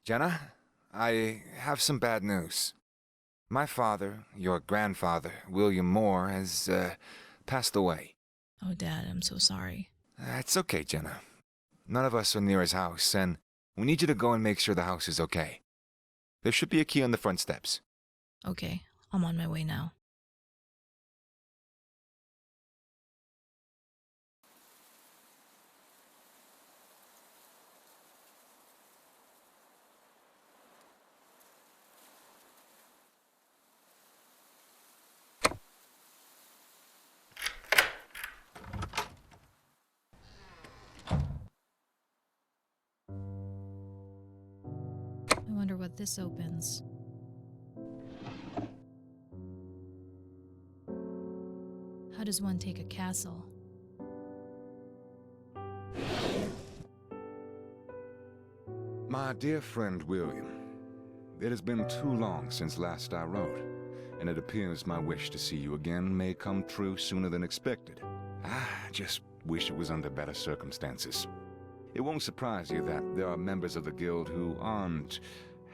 Jenna, I have some bad news. My father, your grandfather, William Moore, has, passed away. Oh, Dad, I'm so sorry. It's okay, Jenna. None of us are near his house, and we need you to go and make sure the house is okay. There should be a key on the front steps. Okay, I'm on my way now. I wonder what this opens. How does one take a castle? My dear friend William, it has been too long since last I wrote, and it appears my wish to see you again may come true sooner than expected. I just wish it was under better circumstances. It won't surprise you that there are members of the guild who aren't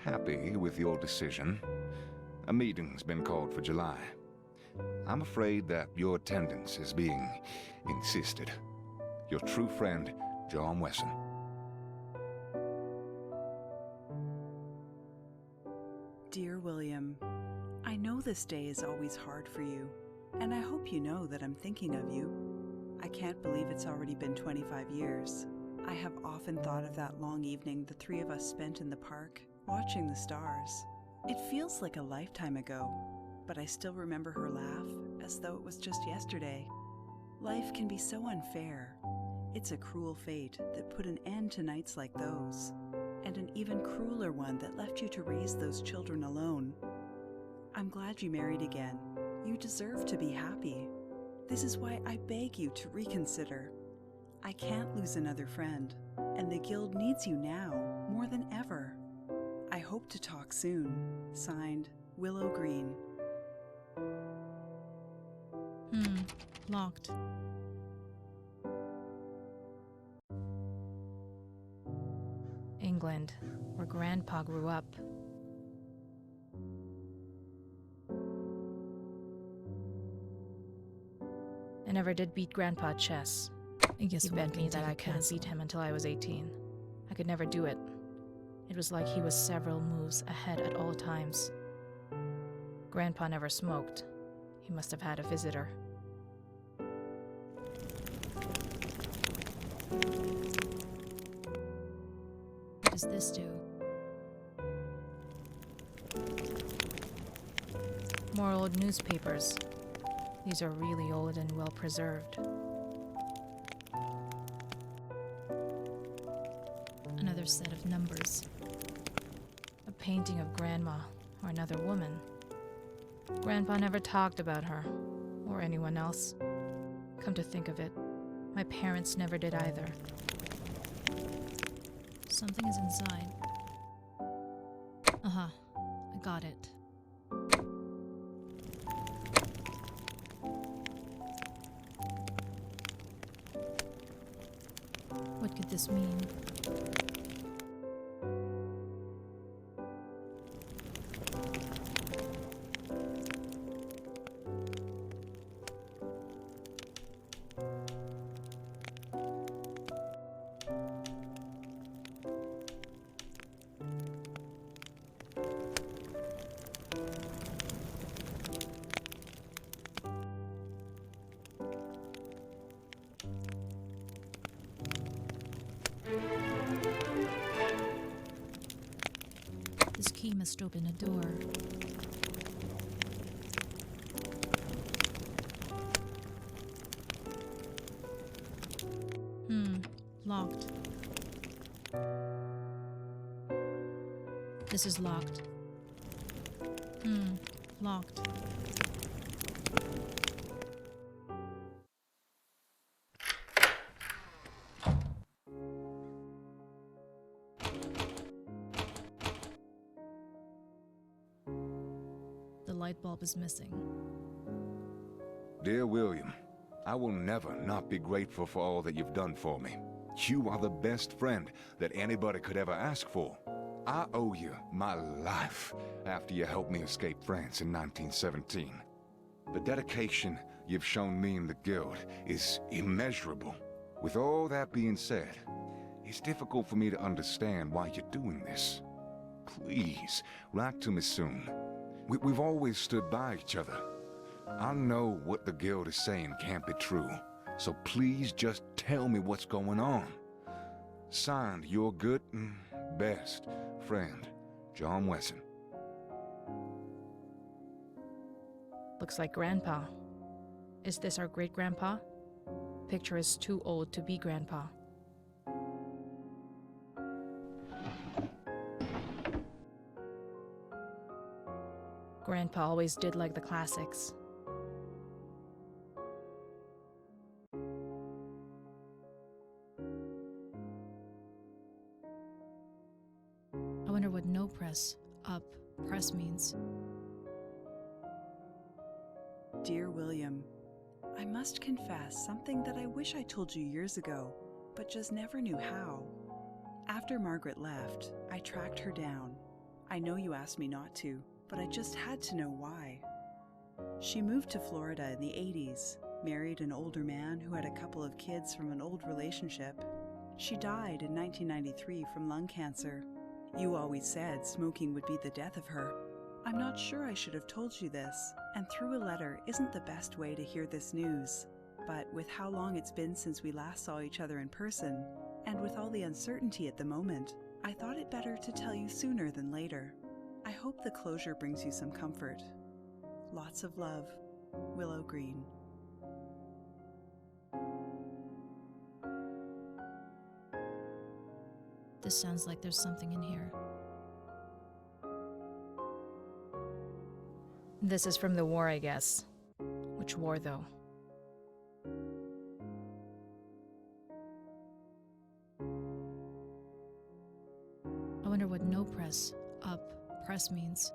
happy with your decision. A meeting's been called for July. I'm afraid that your attendance is being insisted. Your true friend, John Wesson. Dear William, I know this day is always hard for you, and I hope you know that I'm thinking of you. I can't believe it's already been 25 years. I have often thought of that long evening the three of us spent in the park, watching the stars. It feels like a lifetime ago, but I still remember her laugh as though it was just yesterday. Life can be so unfair. It's a cruel fate that put an end to nights like those, and an even crueler one that left you to raise those children alone. I'm glad you married again. You deserve to be happy. This is why I beg you to reconsider. I can't lose another friend, and the guild needs you now more than ever. I hope to talk soon. Signed, Willow Green. Locked. England, where Grandpa grew up. I never did beat Grandpa at chess. I guess He one bet can me that take I a couldn't castle. beat him until I was 18. I could never do it. It was like he was several moves ahead at all times. Grandpa never smoked. He must have had a visitor. What does this do? More old newspapers. These are really old and well preserved. Another set of numbers. A painting of Grandma or another woman. Grandpa never talked about her, or anyone else. Come to think of it, my parents never did either. Something is inside. I got it. What could this mean? This key must open a door. Locked. This is locked. Locked. The light bulb is missing. Dear William, I will never not be grateful for all that you've done for me. You are the best friend that anybody could ever ask for. I owe you my life after you helped me escape France in 1917. The dedication you've shown me and the Guild is immeasurable. With all that being said, it's difficult for me to understand why you're doing this. Please, write to me soon. We've always stood by each other. I know what the Guild is saying can't be true, so please just tell me what's going on. Signed, your good and best friend, John Wesson. Looks like Grandpa. Is this our great-grandpa? Picture is too old to be Grandpa. Grandpa always did like the classics. I wonder what no press, up, press means. Dear William, I must confess something that I wish I told you years ago, but just never knew how. After Margaret left, I tracked her down. I know you asked me not to, but I just had to know why. She moved to Florida in the 80s, married an older man who had a couple of kids from an old relationship. She died in 1993 from lung cancer. You always said smoking would be the death of her. I'm not sure I should have told you this, and through a letter isn't the best way to hear this news. But with how long it's been since we last saw each other in person, and with all the uncertainty at the moment, I thought it better to tell you sooner than later. I hope the closure brings you some comfort. Lots of love, Willow Green. This sounds like there's something in here. This is from the war, I guess. Which war, though? I wonder what no press, up, press means.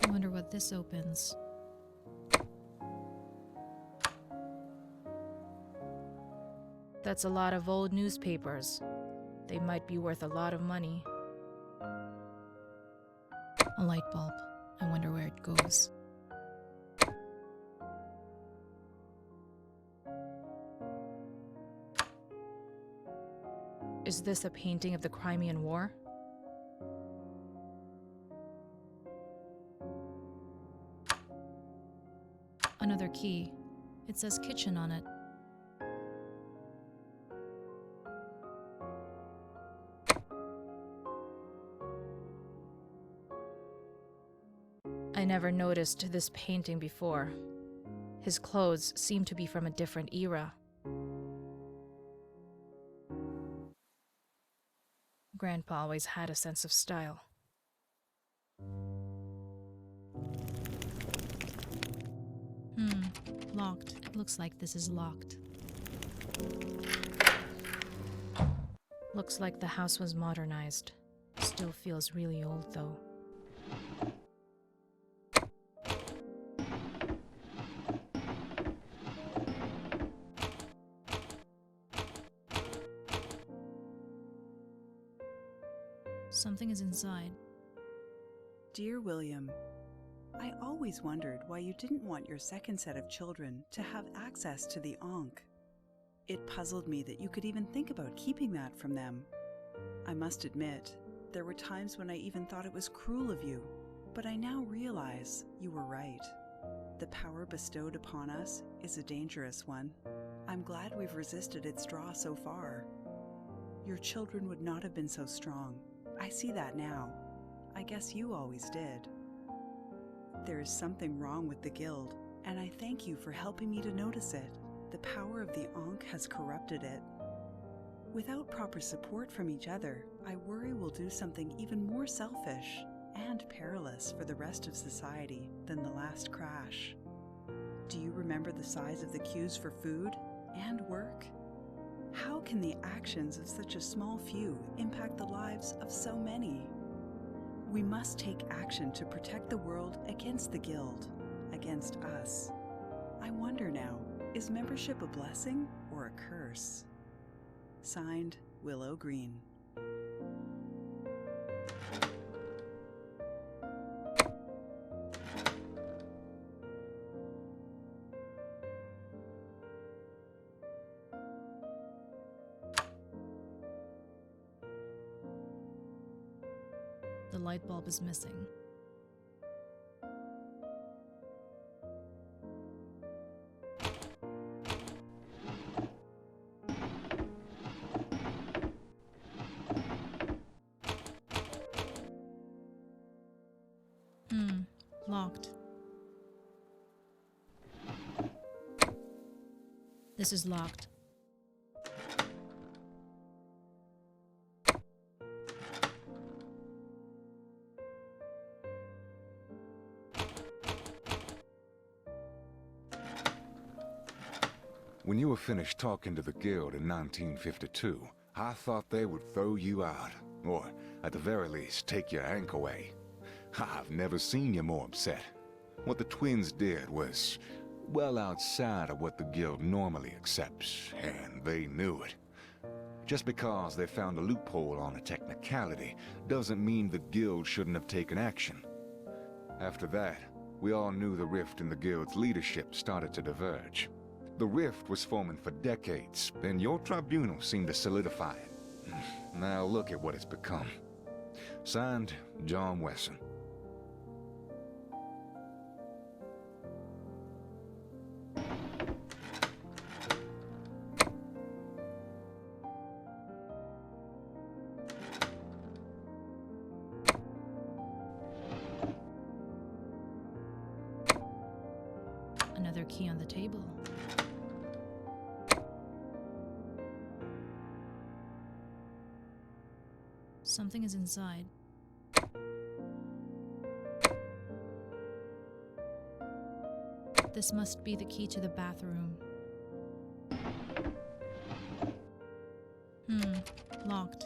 I wonder what this opens. That's a lot of old newspapers. They might be worth a lot of money. A light bulb. I wonder where it goes. Is this a painting of the Crimean War? Another key. It says kitchen on it. I never noticed this painting before. His clothes seem to be from a different era. Grandpa always had a sense of style. Locked. It looks like this is locked. Looks like the house was modernized. Still feels really old, though. Something is inside. Dear William, I always wondered why you didn't want your second set of children to have access to the Ankh. It puzzled me that you could even think about keeping that from them. I must admit, there were times when I even thought it was cruel of you, but I now realize you were right. The power bestowed upon us is a dangerous one. I'm glad we've resisted its draw so far. Your children would not have been so strong. I see that now. I guess you always did. There is something wrong with the Guild, and I thank you for helping me to notice it. The power of the Ankh has corrupted it. Without proper support from each other, I worry we'll do something even more selfish and perilous for the rest of society than the last crash. Do you remember the size of the queues for food and work? How can the actions of such a small few impact the lives of so many? We must take action to protect the world against the Guild, against us. I wonder now, is membership a blessing or a curse? Signed, Willow Green. The light bulb is missing. Locked. This is locked. When you were finished talking to the Guild in 1952, I thought they would throw you out, or at the very least, take your ank away. I've never seen you more upset. What the twins did was well outside of what the Guild normally accepts, and they knew it. Just because they found a loophole on a technicality doesn't mean the Guild shouldn't have taken action. After that, we all knew the rift in the Guild's leadership started to diverge. The rift was forming for decades, and your tribunal seemed to solidify it. Now look at what it's become. Signed, John Wesson. Another key on the table. Something is inside. This must be the key to the bathroom. Locked.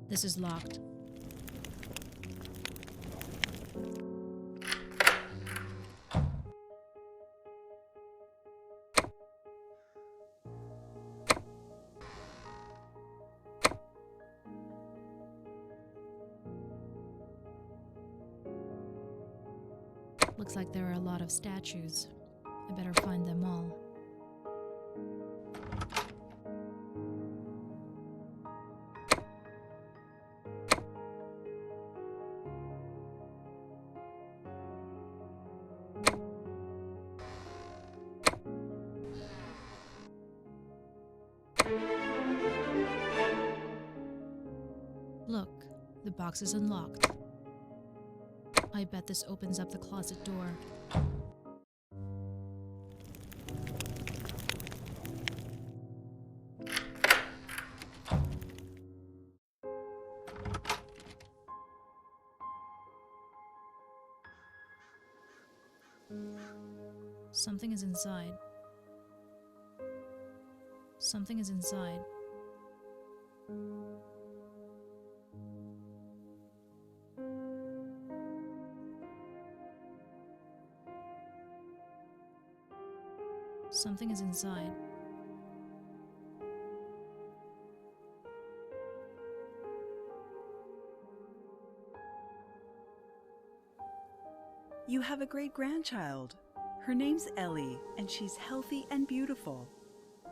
This is locked. Looks like there are a lot of statues. I better find them all. Look, the box is unlocked. I bet this opens up the closet door. Something is inside. Something is inside. Something is inside. You have a great-grandchild. Her name's Ellie, and she's healthy and beautiful.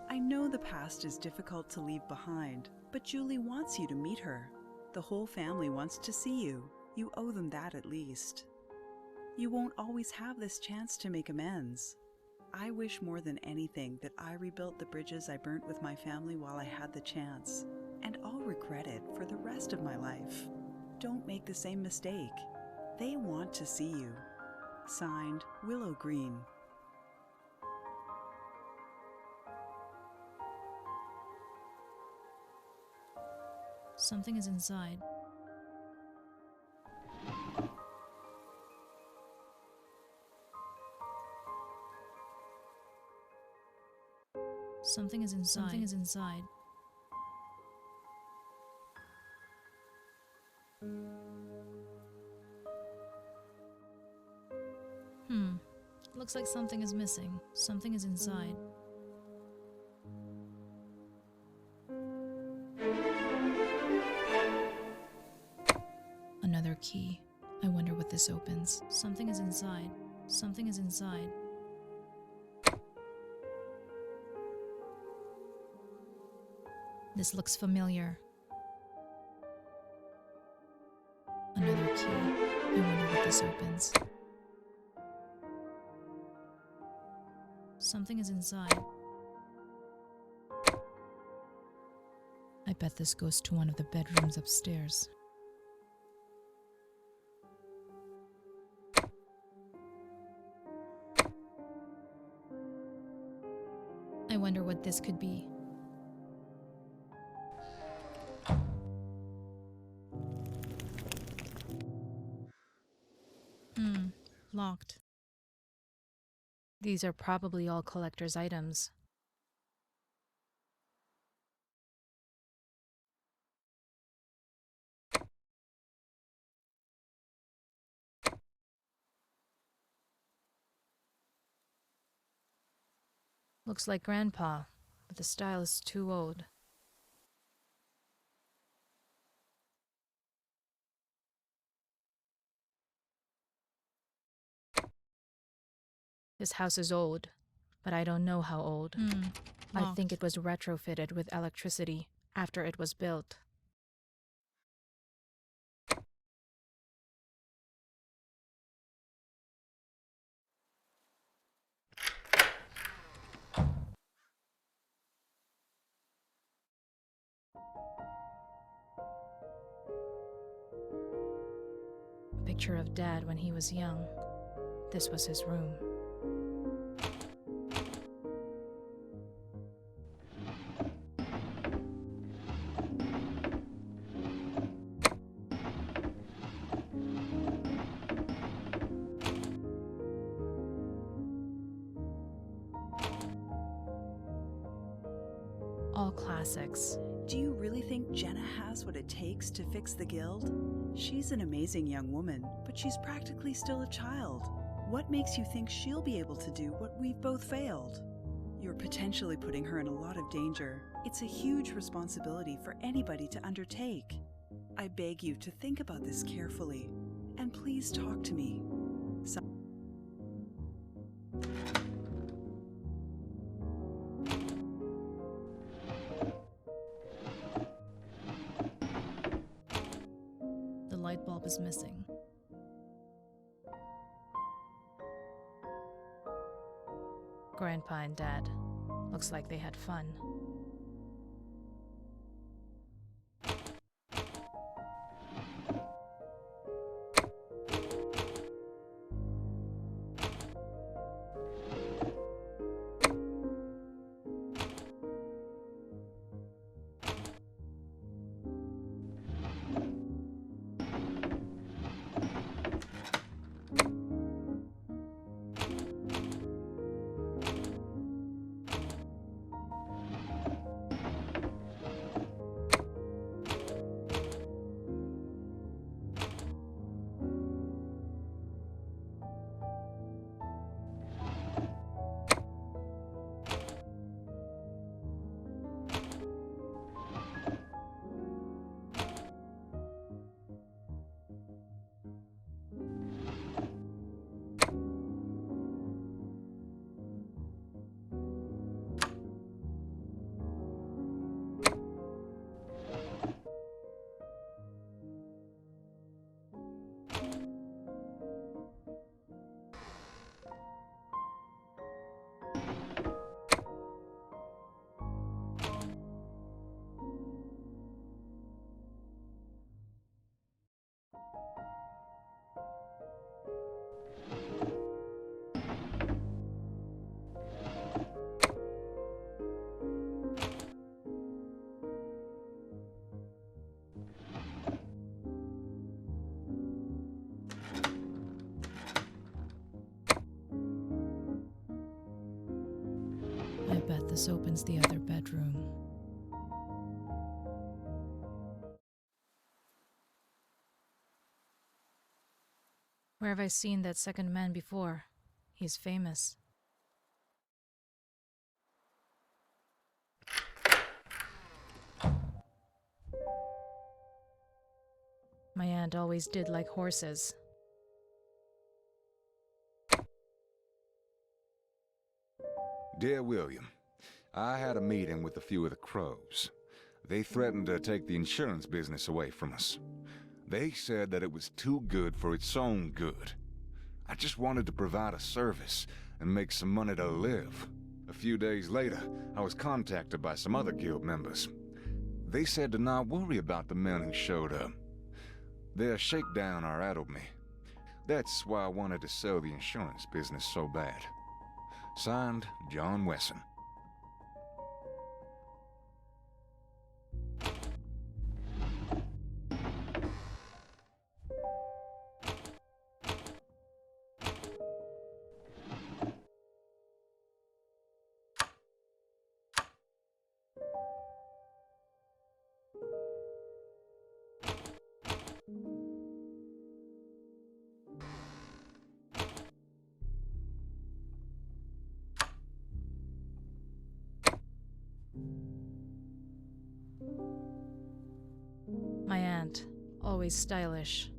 I know the past is difficult to leave behind, but Julie wants you to meet her. The whole family wants to see you. You owe them that at least. You won't always have this chance to make amends. I wish more than anything that I rebuilt the bridges I burnt with my family while I had the chance, and I'll regret it for the rest of my life. Don't make the same mistake. They want to see you. Signed, Willow Green. Something is inside. Something is inside. Something is inside. Looks like something is missing. Something is inside. Another key. I wonder what this opens. Something is inside. Something is inside. This looks familiar. Another key. I wonder what this opens. Something is inside. I bet this goes to one of the bedrooms upstairs. I wonder what this could be. Locked. These are probably all collector's items. Looks like Grandpa, but the style is too old. This house is old, but I don't know how old. I think it was retrofitted with electricity after it was built. Picture of Dad when he was young. This was his room. All classics. Do you really think Jenna has what it takes to fix the guild? She's an amazing young woman, but she's practically still a child. What makes you think she'll be able to do what we've both failed? You're potentially putting her in a lot of danger. It's a huge responsibility for anybody to undertake. I beg you to think about this carefully, and please talk to me. The light bulb is missing. Grandpa and Dad. Looks like they had fun. opens the other bedroom. Where have I seen that second man before? He's famous. My aunt always did like horses. Dear William, I had a meeting with a few of the Crows. They threatened to take the insurance business away from us. They said that it was too good for its own good. I just wanted to provide a service and make some money to live. A few days later, I was contacted by some other guild members. They said to not worry about the men who showed up. Their shakedown rattled me. That's why I wanted to sell the insurance business so bad. Signed, John Wesson. My aunt, always stylish.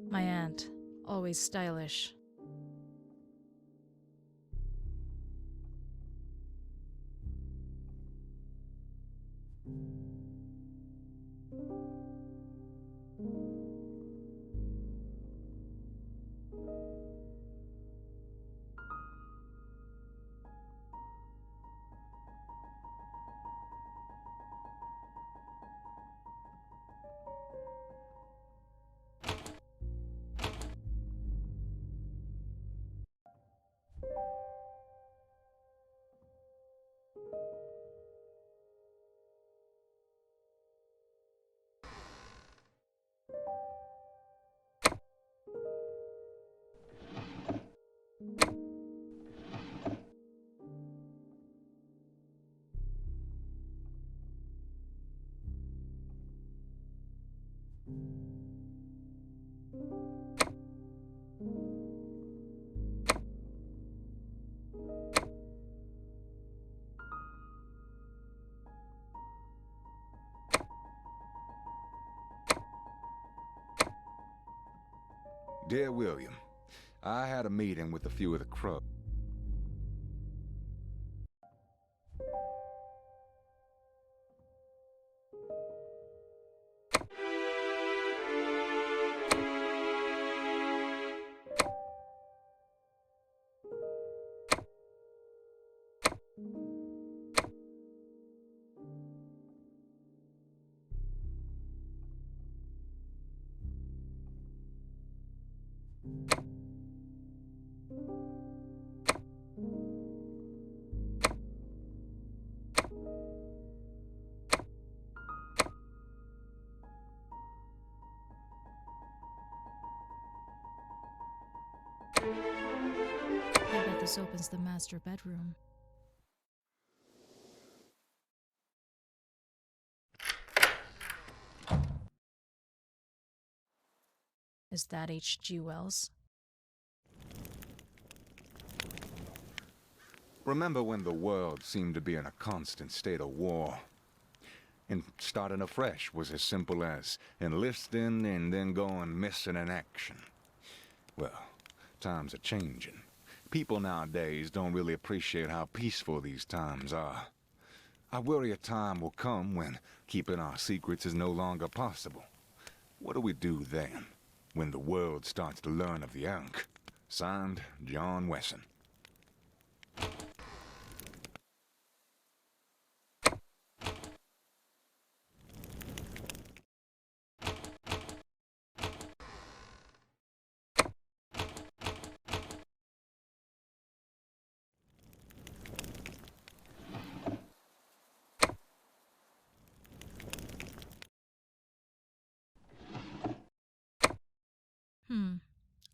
My aunt, always stylish. Dear William, I had a meeting with a few of the Crows. this opens the master bedroom. Is that H.G. Wells? Remember when the world seemed to be in a constant state of war? And starting afresh was as simple as enlisting and then going missing in action. Well, times are changing. People nowadays don't really appreciate how peaceful these times are. I worry a time will come when keeping our secrets is no longer possible. What do we do then, when the world starts to learn of the Ankh? Signed, John Wesson.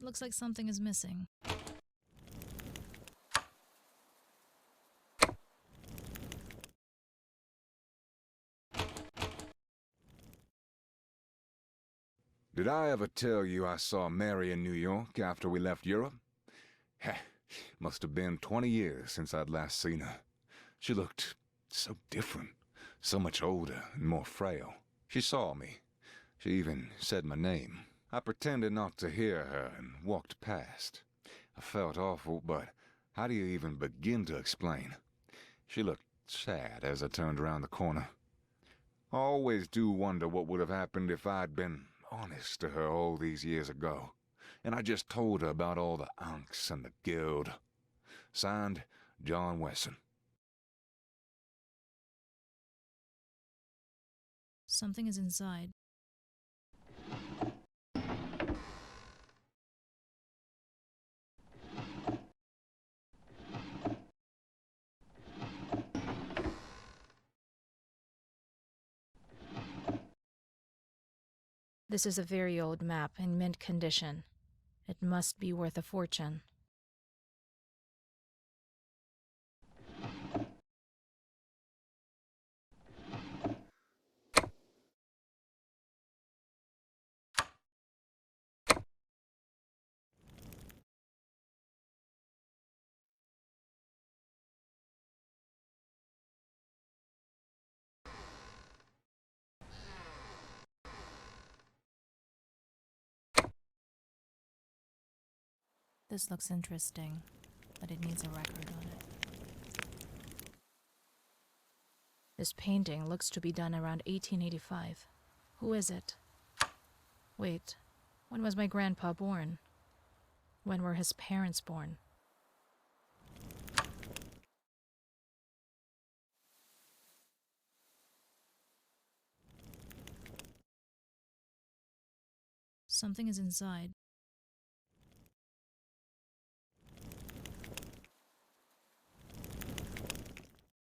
Looks like something is missing. Did I ever tell you I saw Mary in New York after we left Europe? Heh, must have been 20 years since I'd last seen her. She looked so different, so much older and more frail. She saw me. She even said my name. I pretended not to hear her and walked past. I felt awful, but how do you even begin to explain? She looked sad as I turned around the corner. I always do wonder what would have happened if I'd been honest to her all these years ago, and I just told her about all the Ankhs and the Guild. Signed, John Wesson. Something is inside. This is a very old map in mint condition. It must be worth a fortune. This looks interesting, but it needs a record on it. This painting looks to be done around 1885. Who is it? Wait, when was my grandpa born? When were his parents born? Something is inside.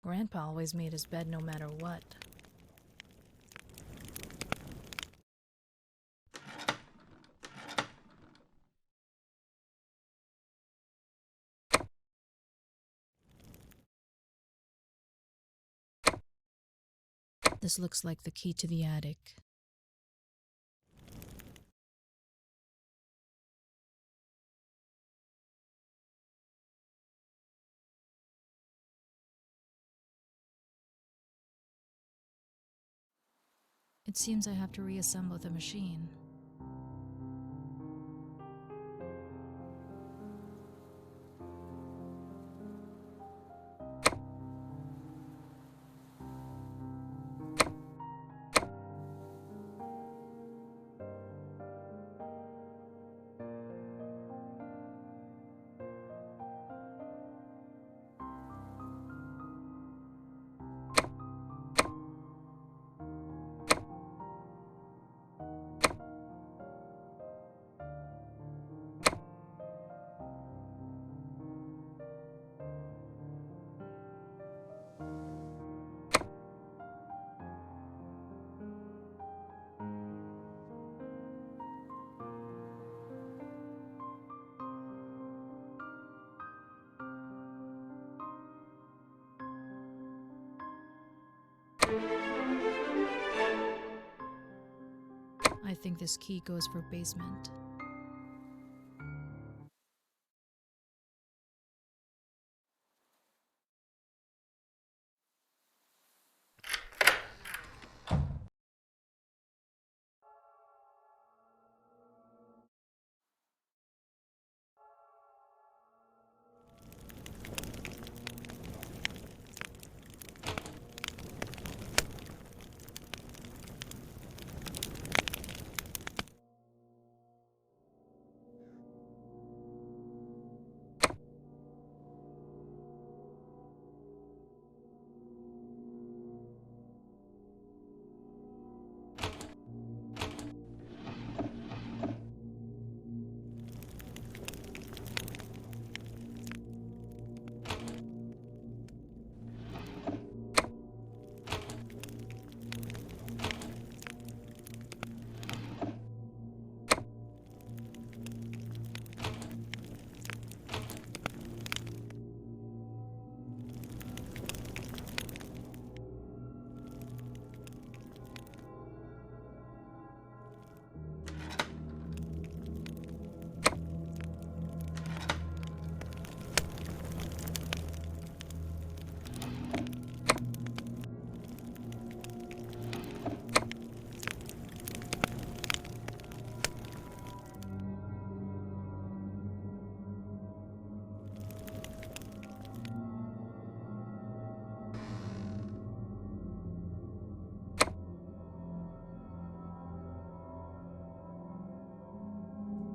Grandpa always made his bed no matter what. This looks like the key to the attic. It seems I have to reassemble the machine. I think this key goes for basement.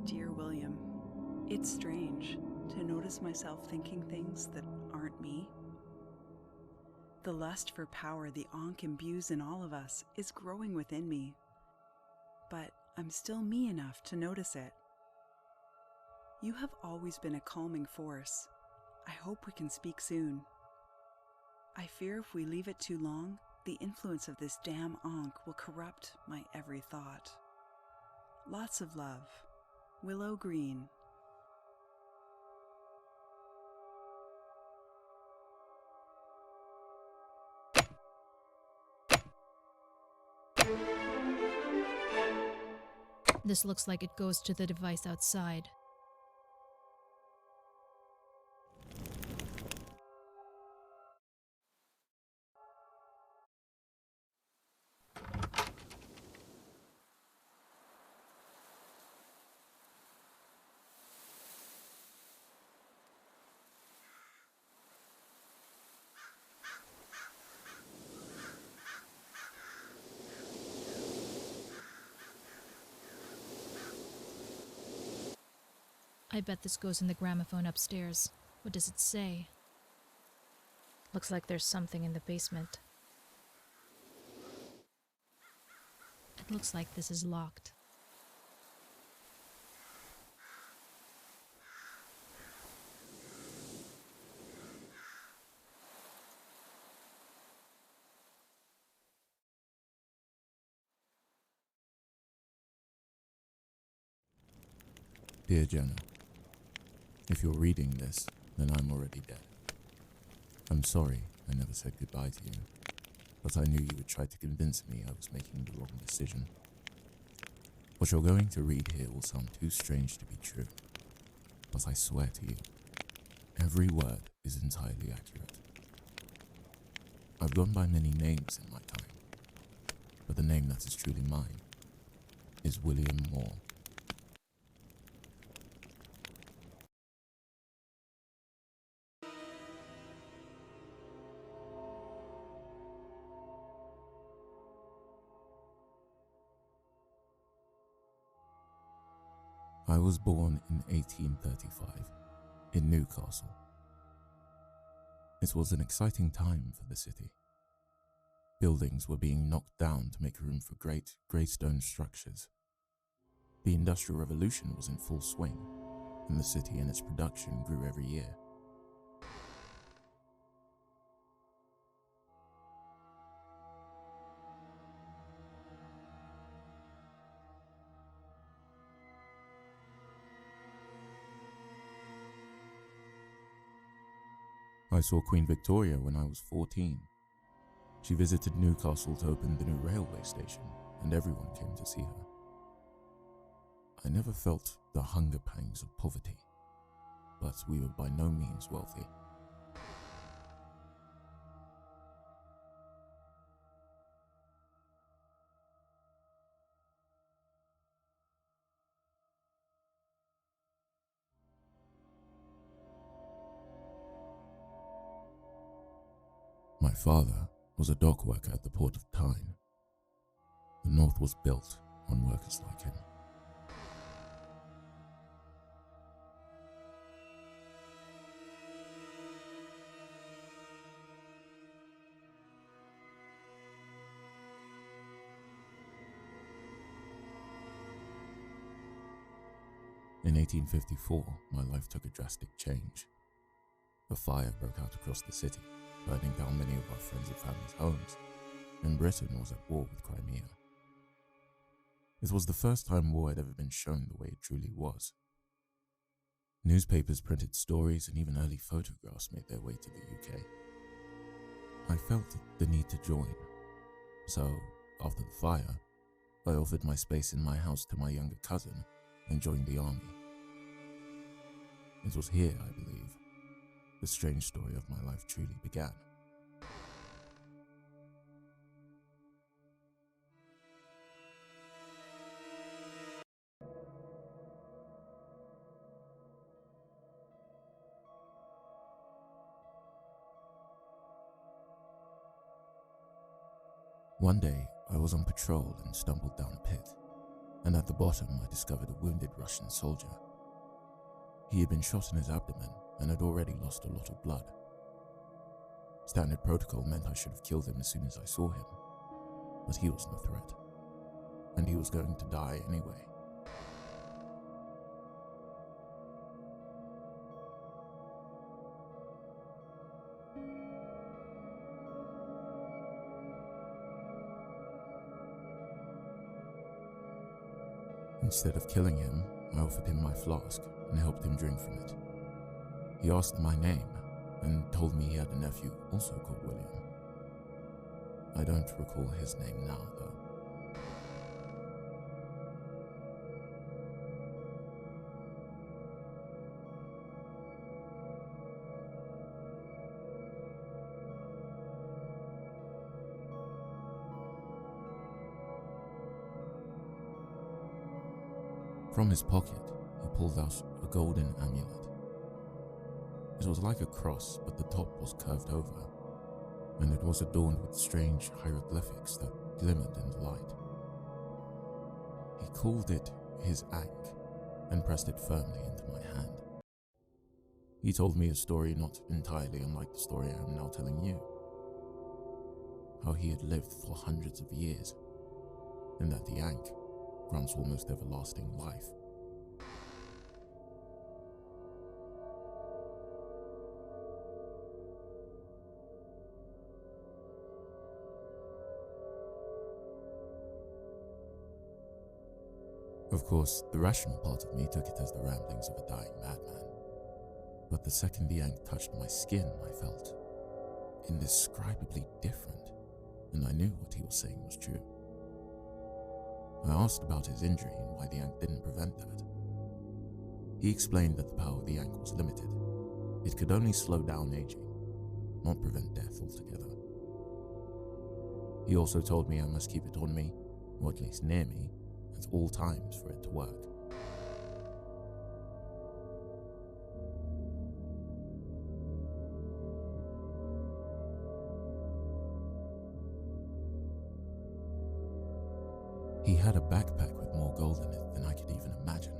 Dear William, it's strange to notice myself thinking things that aren't me. The lust for power the Ankh imbues in all of us is growing within me, but I'm still me enough to notice it. You have always been a calming force. I hope we can speak soon. I fear if we leave it too long, the influence of this damn Ankh will corrupt my every thought. Lots of love. Willow Green. This looks like it goes to the device outside. I bet this goes in the gramophone upstairs. What does it say? Looks like there's something in the basement. It looks like this is locked. Dear Jenna, if you're reading this, then I'm already dead. I'm sorry I never said goodbye to you, but I knew you would try to convince me I was making the wrong decision. What you're going to read here will sound too strange to be true, but I swear to you, every word is entirely accurate. I've gone by many names in my time, but the name that is truly mine is William Moore. I was born in 1835 in Newcastle. It was an exciting time for the city. Buildings were being knocked down to make room for great grey stone structures. The Industrial Revolution was in full swing, and the city and its production grew every year. I saw Queen Victoria when I was 14. She visited Newcastle to open the new railway station, and everyone came to see her. I never felt the hunger pangs of poverty, but we were by no means wealthy. My father was a dock worker at the port of Tyne. The North was built on workers like him. In 1854, my life took a drastic change. A fire broke out across the city, burning down many of our friends and family's homes, and Britain was at war with Crimea. It was the first time war had ever been shown the way it truly was. Newspapers printed stories and even early photographs made their way to the UK. I felt the need to join, so after the fire, I offered my space in my house to my younger cousin and joined the army. It was here, I believe, the strange story of my life truly began. One day, I was on patrol and stumbled down a pit, and at the bottom I discovered a wounded Russian soldier. He had been shot in his abdomen and had already lost a lot of blood. Standard protocol meant I should have killed him as soon as I saw him, but he was no threat, and he was going to die anyway. Instead of killing him, I offered him my flask and helped him drink from it. He asked my name and told me he had a nephew also called William. I don't recall his name now, though. From his pocket, he pulled out a golden amulet. It was like a cross, but the top was curved over, and it was adorned with strange hieroglyphics that glimmered in the light. He called it his ankh and pressed it firmly into my hand. He told me a story not entirely unlike the story I am now telling you. How he had lived for hundreds of years, and that the ankh grants almost everlasting life. Of course, the rational part of me took it as the ramblings of a dying madman. But the second the ankh touched my skin, I felt indescribably different, and I knew what he was saying was true. I asked about his injury and why the ankh didn't prevent that. He explained that the power of the ankh was limited. It could only slow down aging, not prevent death altogether. He also told me I must keep it on me, or at least near me, at all times for it to work. He had a backpack with more gold in it than I could even imagine.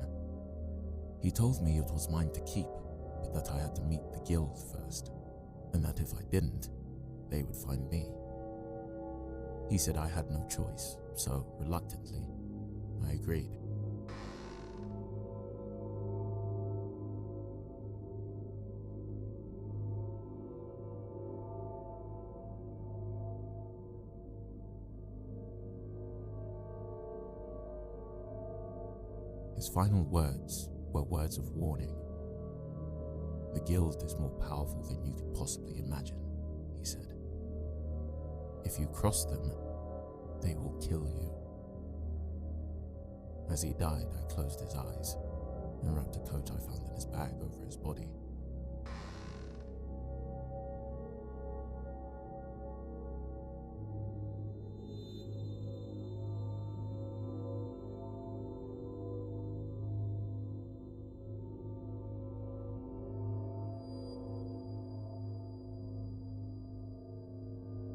He told me it was mine to keep, but that I had to meet the guild first, and that if I didn't, they would find me. He said I had no choice, so reluctantly, I agreed. His final words were words of warning. The guild is more powerful than you could possibly imagine, he said. If if you cross them, they will kill you. As he died, I closed his eyes and wrapped a coat I found in his bag over his body.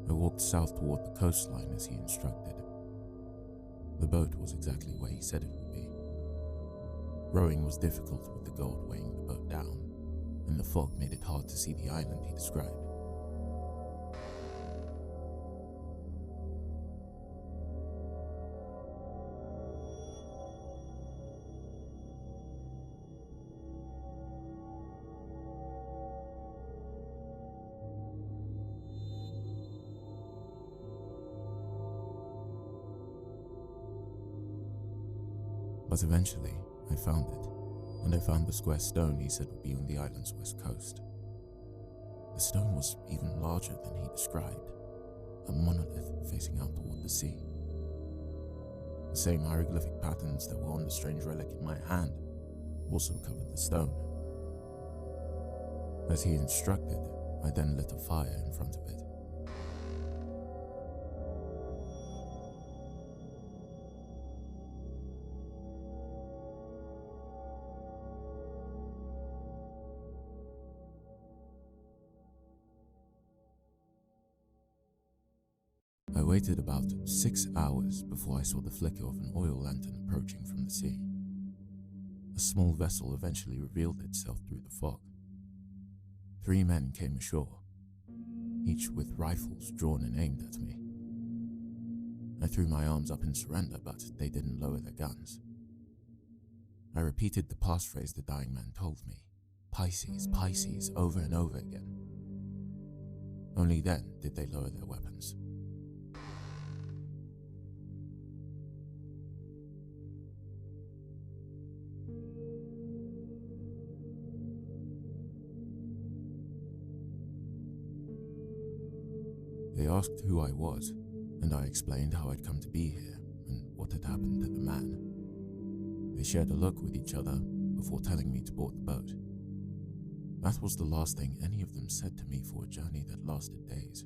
I walked south toward the coastline as he instructed. The boat was exactly where he said it would be. Rowing was difficult with the gold weighing the boat down, and the fog made it hard to see the island he described. But eventually, I found it, and I found the square stone he said would be on the island's west coast. The stone was even larger than he described, a monolith facing out toward the sea. The same hieroglyphic patterns that were on the strange relic in my hand also covered the stone. As he instructed, I then lit a fire in front of it. I waited about 6 hours before I saw the flicker of an oil lantern approaching from the sea. A small vessel eventually revealed itself through the fog. 3 men came ashore, each with rifles drawn and aimed at me. I threw my arms up in surrender, but they didn't lower their guns. I repeated the passphrase the dying man told me, "Pisces, Pisces," over and over again. Only then did they lower their weapons. They asked who I was, and I explained how I'd come to be here and what had happened to the man. They shared a look with each other before telling me to board the boat. That was the last thing any of them said to me for a journey that lasted days.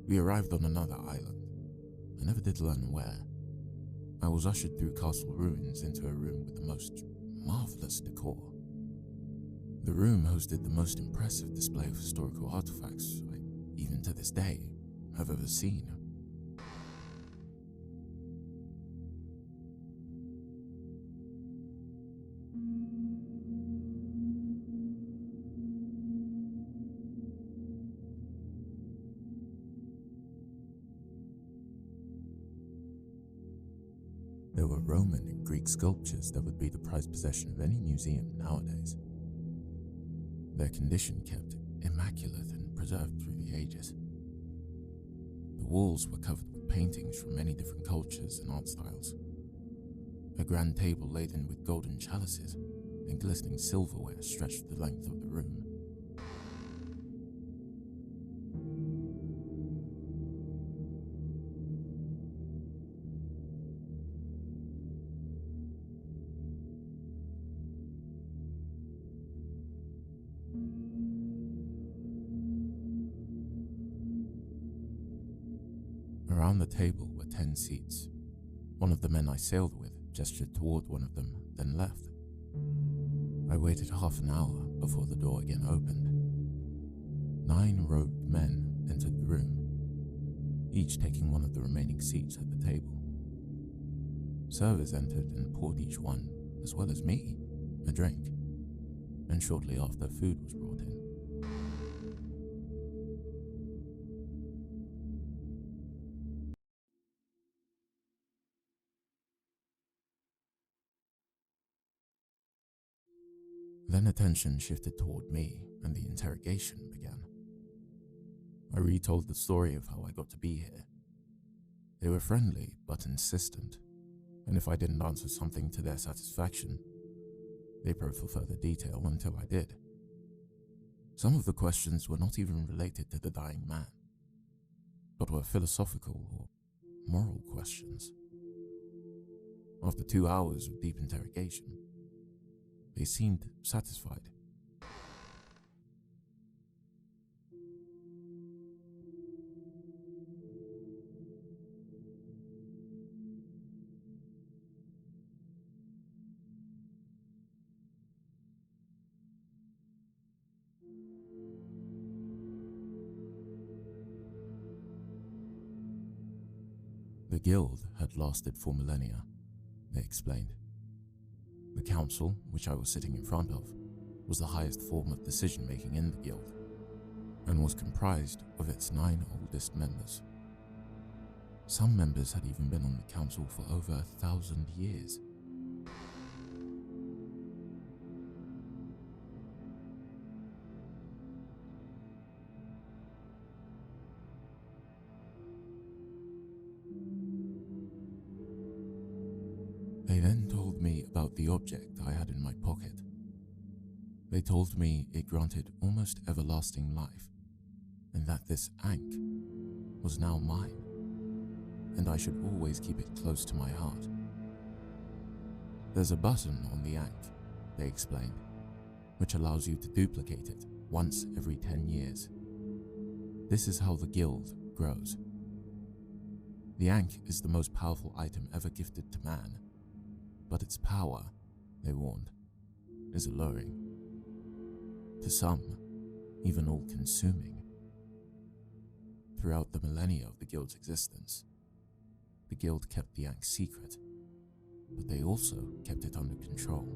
We arrived on another island. I never did learn where. I was ushered through castle ruins into a room with the most marvelous decor. The room hosted the most impressive display of historical artifacts I, even to this day, have ever seen. There were Roman and Greek sculptures that would be the prized possession of any museum nowadays. Their condition kept immaculate and preserved through the ages. The walls were covered with paintings from many different cultures and art styles. A grand table laden with golden chalices and glistening silverware stretched the length of the room. Around the table were 10 seats. One of the men I sailed with gestured toward one of them, then left. I waited half an hour before the door again opened. 9 robed men entered the room, each taking one of the remaining seats at the table. Servers entered and poured each one, as well as me, a drink, and shortly after food was brought in. Then attention shifted toward me, and the interrogation began. I retold the story of how I got to be here. They were friendly, but insistent, and if I didn't answer something to their satisfaction, they probed for further detail until I did. Some of the questions were not even related to the dying man, but were philosophical or moral questions. After 2 hours of deep interrogation, they seemed satisfied. The guild had lasted for millennia, they explained. The council, which I was sitting in front of, was the highest form of decision-making in the guild, and was comprised of its 9 oldest members. Some members had even been on the council for over 1,000 years. They then told me about the object I had in my pocket. They told me it granted almost everlasting life, and that this ankh was now mine, and I should always keep it close to my heart. There's a button on the ankh, they explained, which allows you to duplicate it once every 10 years. This is how the guild grows. The ankh is the most powerful item ever gifted to man, but its power, they warned, is alluring. To some, even all-consuming. Throughout the millennia of the guild's existence, the guild kept the ankh secret, but they also kept it under control.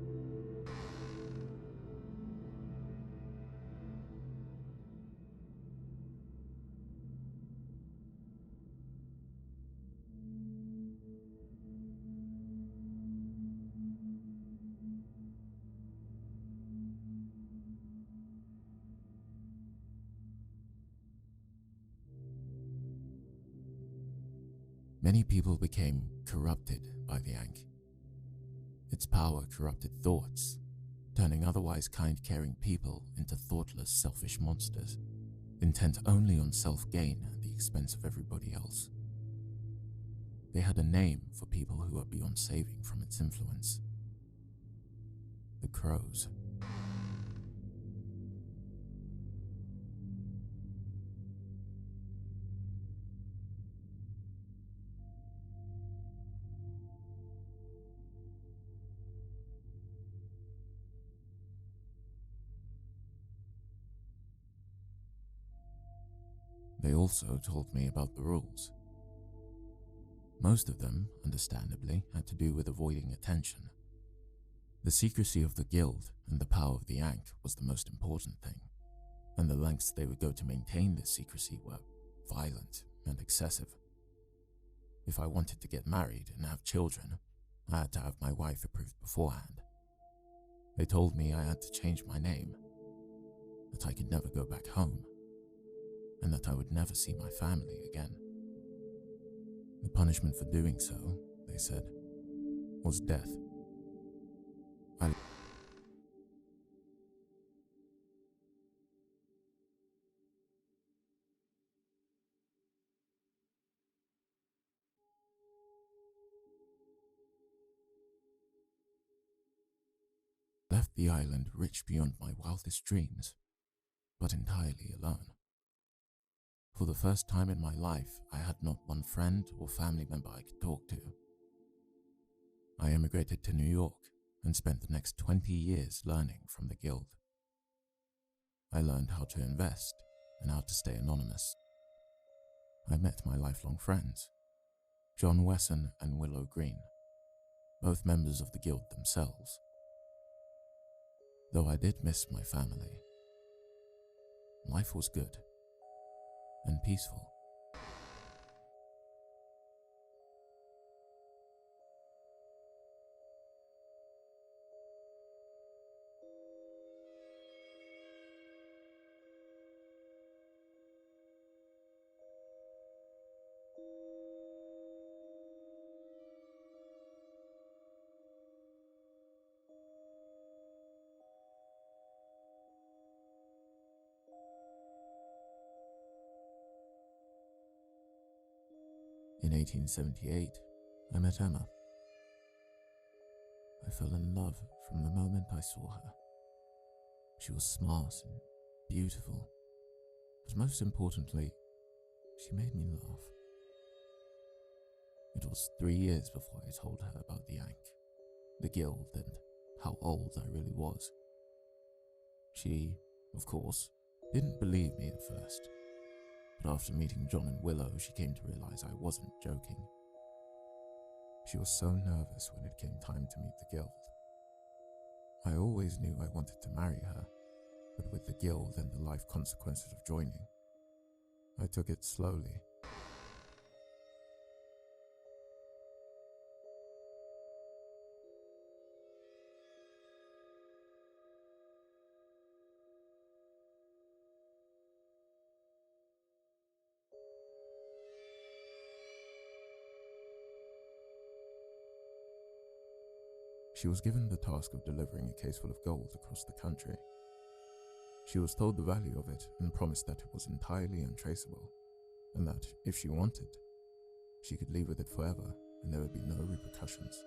Many people became corrupted by the ankh. Its power corrupted thoughts, turning otherwise kind, caring people into thoughtless, selfish monsters, intent only on self-gain at the expense of everybody else. They had a name for people who were beyond saving from its influence. The Crows. They also told me about the rules. Most of them, understandably, had to do with avoiding attention. The secrecy of the guild and the power of the ankh was the most important thing, and the lengths they would go to maintain this secrecy were violent and excessive. If I wanted to get married and have children, I had to have my wife approved beforehand. They told me I had to change my name, that I could never go back home, and that I would never see my family again. The punishment for doing so, they said, was death. I left the island rich beyond my wildest dreams, but entirely alone. For the first time in my life, I had not one friend or family member I could talk to. I emigrated to New York and spent the next 20 years learning from the guild. I learned how to invest and how to stay anonymous. I met my lifelong friends, John Wesson and Willow Green, both members of the guild themselves. Though I did miss my family, life was good and peaceful. In 1878, I met Emma. I fell in love from the moment I saw her. She was smart and beautiful, but most importantly, she made me laugh. It was 3 years before I told her about the Yank, the guild, and how old I really was. She, of course, didn't believe me at first, but after meeting John and Willow, she came to realize I wasn't joking. She was so nervous when it came time to meet the guild. I always knew I wanted to marry her, but with the guild and the life consequences of joining, I took it slowly. She was given the task of delivering a case full of gold across the country. She was told the value of it and promised that it was entirely untraceable, and that, if she wanted, she could leave with it forever and there would be no repercussions.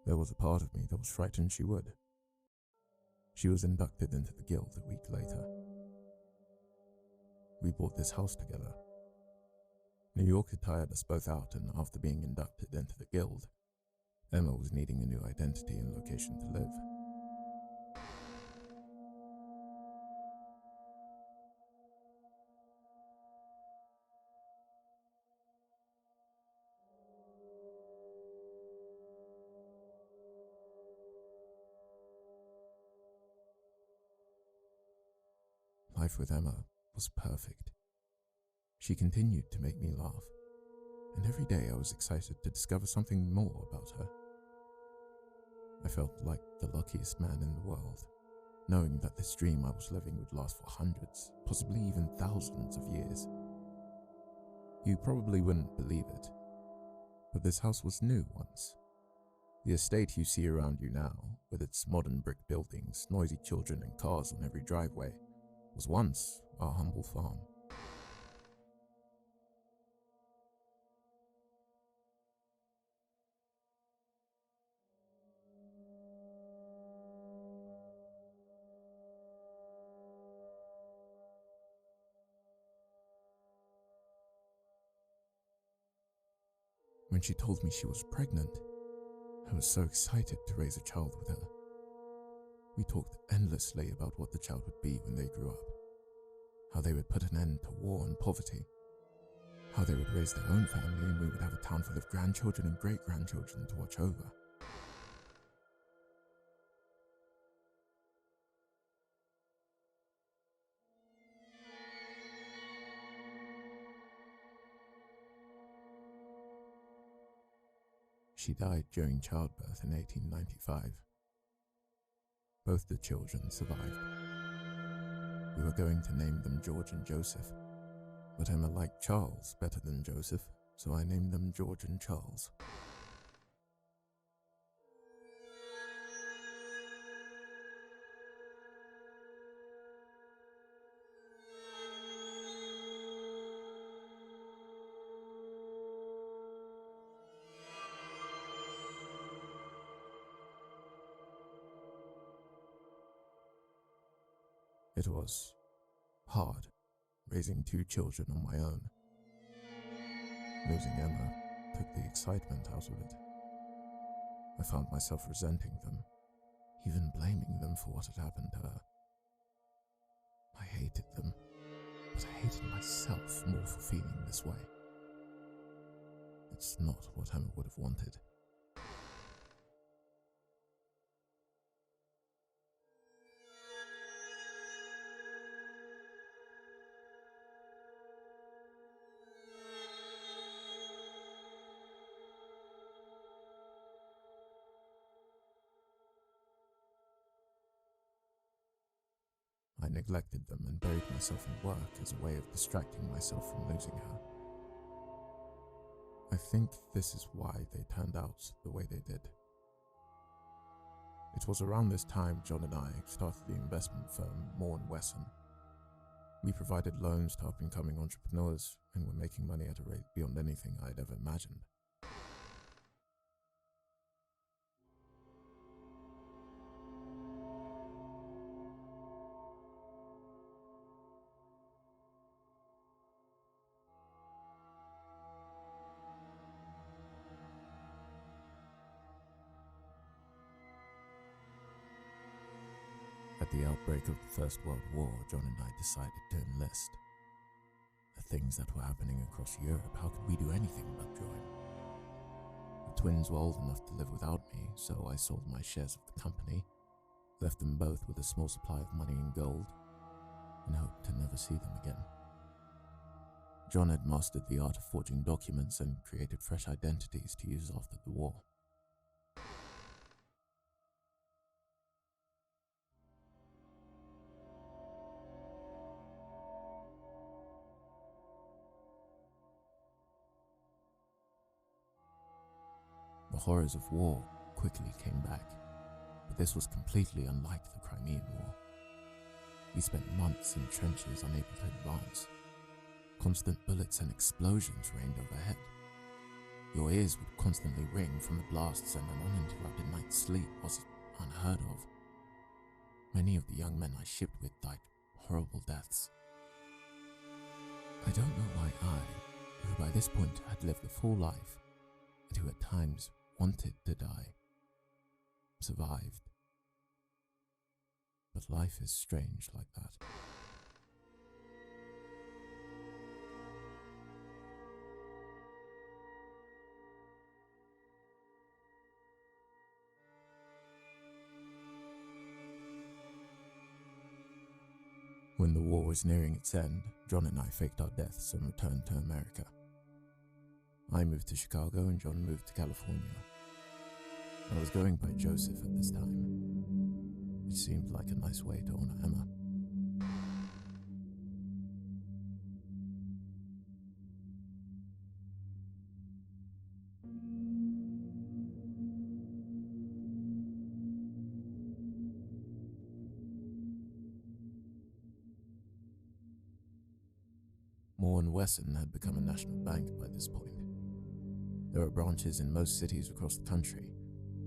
There was a part of me that was frightened she would. She was inducted into the guild a week later. We bought this house together. New York had tired us both out, and after being inducted into the guild, Emma was needing a new identity and location to live. Life with Emma was perfect. She continued to make me laugh, and every day I was excited to discover something more about her. I felt like the luckiest man in the world, knowing that this dream I was living would last for hundreds, possibly even thousands of years. You probably wouldn't believe it, but this house was new once. The estate you see around you now, with its modern brick buildings, noisy children and cars on every driveway, was once our humble farm. When she told me she was pregnant, I was so excited to raise a child with her. We talked endlessly about what the child would be when they grew up, how they would put an end to war and poverty, how they would raise their own family and we would have a town full of grandchildren and great-grandchildren to watch over. She died during childbirth in 1895. Both the children survived. We were going to name them George and Joseph, but Emma liked Charles better than Joseph, so I named them George and Charles. It was hard raising 2 children on my own. Losing Emma took the excitement out of it. I found myself resenting them, even blaming them for what had happened to her. I hated them, but I hated myself more for feeling this way. It's not what Emma would have wanted. neglected them and buried myself in work as a way of distracting myself from losing her. I think this is why they turned out the way they did. It was around this time John and I started the investment firm Moore & Wesson. We provided loans to up-and-coming entrepreneurs and were making money at a rate beyond anything I had ever imagined. At the outbreak of the First World War, John and I decided to enlist. The things that were happening across Europe, how could we do anything but join? The twins were old enough to live without me, so I sold my shares of the company, left them both with a small supply of money and gold, and hoped to never see them again. John had mastered the art of forging documents and created fresh identities to use after the war. The horrors of war quickly came back, but this was completely unlike the Crimean War. We spent months in trenches unable to advance. Constant bullets and explosions rained overhead. Your ears would constantly ring from the blasts, and an uninterrupted night's sleep was unheard of. Many of the young men I shipped with died horrible deaths. I don't know why I, who by this point had lived a full life, and who at times wanted to die, survived. But life is strange like that. When the war was nearing its end, John and I faked our deaths and returned to America. I moved to Chicago and John moved to California. I was going by Joseph at this time. It seemed like a nice way to honor Emma. Moore & Wesson had become a national bank by this point. There are branches in most cities across the country,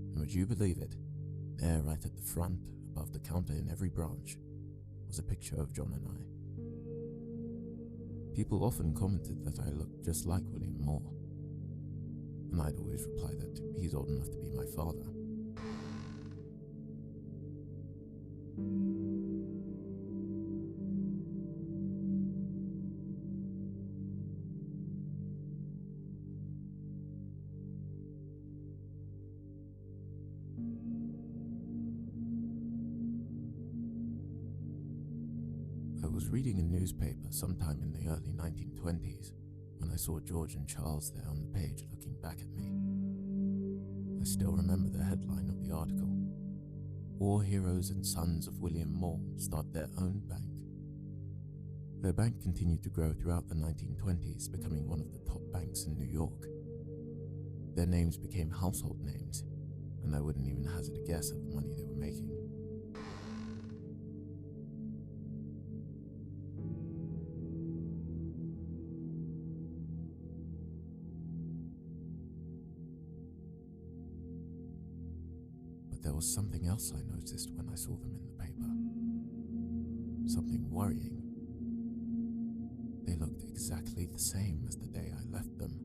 and would you believe it, there right at the front, above the counter in every branch, was a picture of John and I. People often commented that I looked just like William Moore, and I'd always reply that he's old enough to be my father. I was reading a newspaper sometime in the early 1920s when I saw George and Charles there on the page looking back at me. I still remember the headline of the article. War heroes and sons of William Moore start their own bank. Their bank continued to grow throughout the 1920s, becoming one of the top banks in New York. Their names became household names, and I wouldn't even hazard a guess at the money they were making. But there was something else I noticed when I saw them in the paper. Something worrying. They looked exactly the same as the day I left them.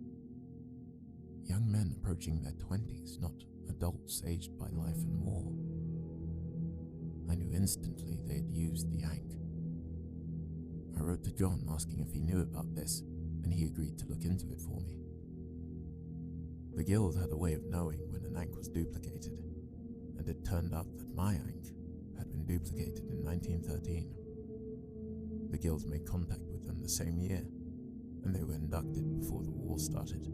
Young men approaching their 20s, not adults aged by life and war. I knew instantly they had used the Yank. I wrote to John asking if he knew about this, and he agreed to look into it for me. The guild had a way of knowing when an Yank was duplicated, and it turned out that my Yank had been duplicated in 1913. The guild made contact with them the same year, and they were inducted before the war started.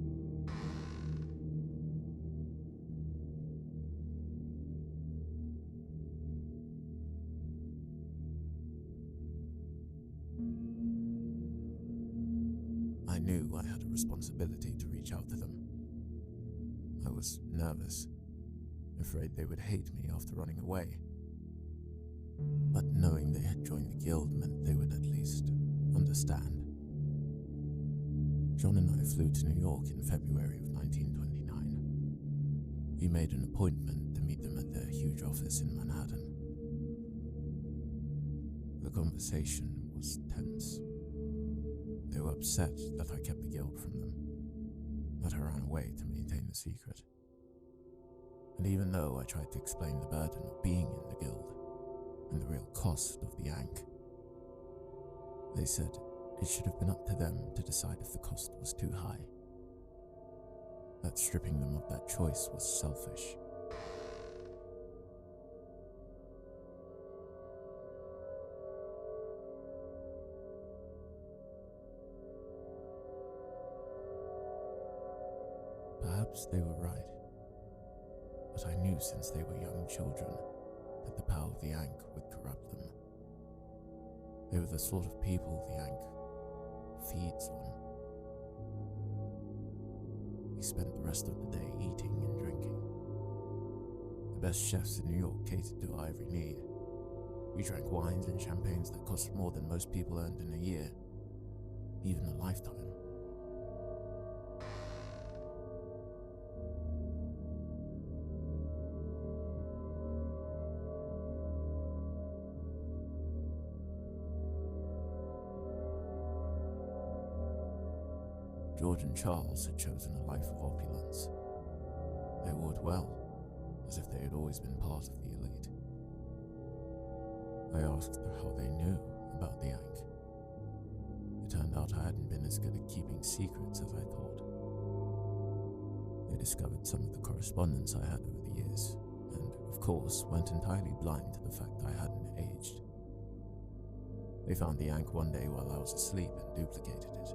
knew I had a responsibility to reach out to them. I was nervous, afraid they would hate me after running away. But knowing they had joined the guild meant they would at least understand. John and I flew to New York in February of 1929. We made an appointment to meet them at their huge office in Manhattan. The conversation was tense. They were upset that I kept the guild from them, that I ran away to maintain the secret. And even though I tried to explain the burden of being in the guild and the real cost of the Ankh, they said it should have been up to them to decide if the cost was too high. That stripping them of that choice was selfish. Perhaps they were right, but I knew since they were young children that the power of the Ankh would corrupt them. They were the sort of people the Ankh feeds on. We spent the rest of the day eating and drinking. The best chefs in New York catered to our every need. We drank wines and champagnes that cost more than most people earned in a year, even a lifetime. George and Charles had chosen a life of opulence. They wore it well, as if they had always been part of the elite. I asked how they knew about the Ankh. It turned out I hadn't been as good at keeping secrets as I thought. They discovered some of the correspondence I had over the years, and, of course, weren't entirely blind to the fact I hadn't aged. They found the Ankh one day while I was asleep and duplicated it.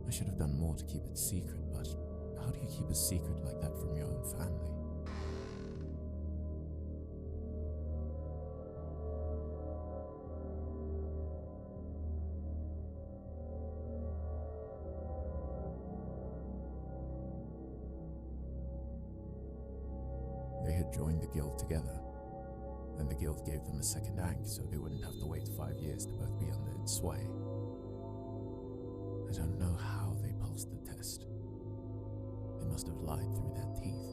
I should have done more to keep it secret, but how do you keep a secret like that from your own family? They had joined the guild together, and the guild gave them a second Ankh so they wouldn't have to wait 5 years to both be under its sway. I don't know how they passed the test. They must have lied through their teeth.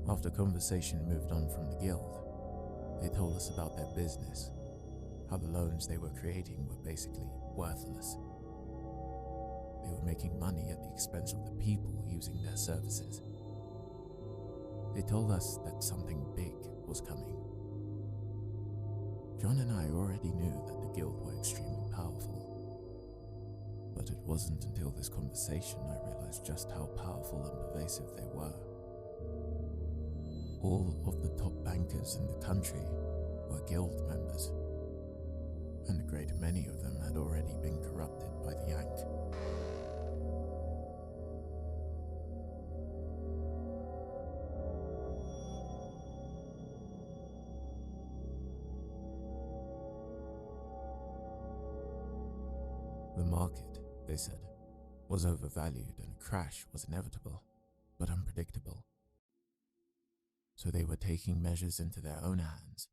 After conversation moved on from the guild, they told us about their business, how the loans they were creating were basically worthless. They were making money at the expense of the people using their services. They told us that something big was coming. John and I already knew that the guild were extremely powerful, but it wasn't until this conversation I realized just how powerful and pervasive they were. All of the top bankers in the country were guild members, and a great many of them had already been corrupted by the Ankh. The market, they said, was overvalued and a crash was inevitable, but unpredictable. So they were taking measures into their own hands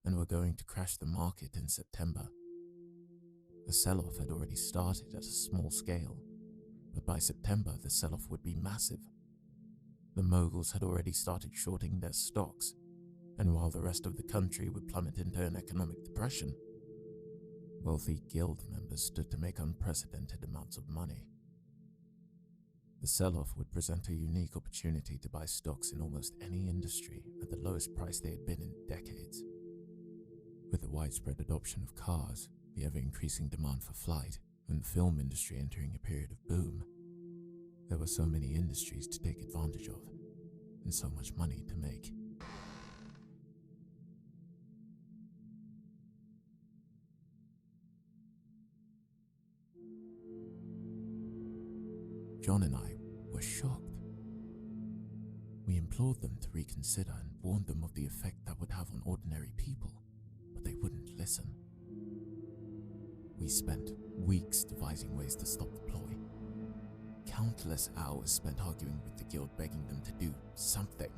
and were going to crash the market in September. The sell-off had already started at a small scale, but by September the sell-off would be massive. The moguls had already started shorting their stocks, and while the rest of the country would plummet into an economic depression, wealthy guild members stood to make unprecedented amounts of money. The sell-off would present a unique opportunity to buy stocks in almost any industry at the lowest price they had been in decades. With the widespread adoption of cars, the ever-increasing demand for flight, and the film industry entering a period of boom, there were so many industries to take advantage of, and so much money to make. John and I were shocked. We implored them to reconsider and warned them of the effect that would have on ordinary people, but they wouldn't listen. We spent weeks devising ways to stop the ploy. Countless hours spent arguing with the guild, begging them to do something.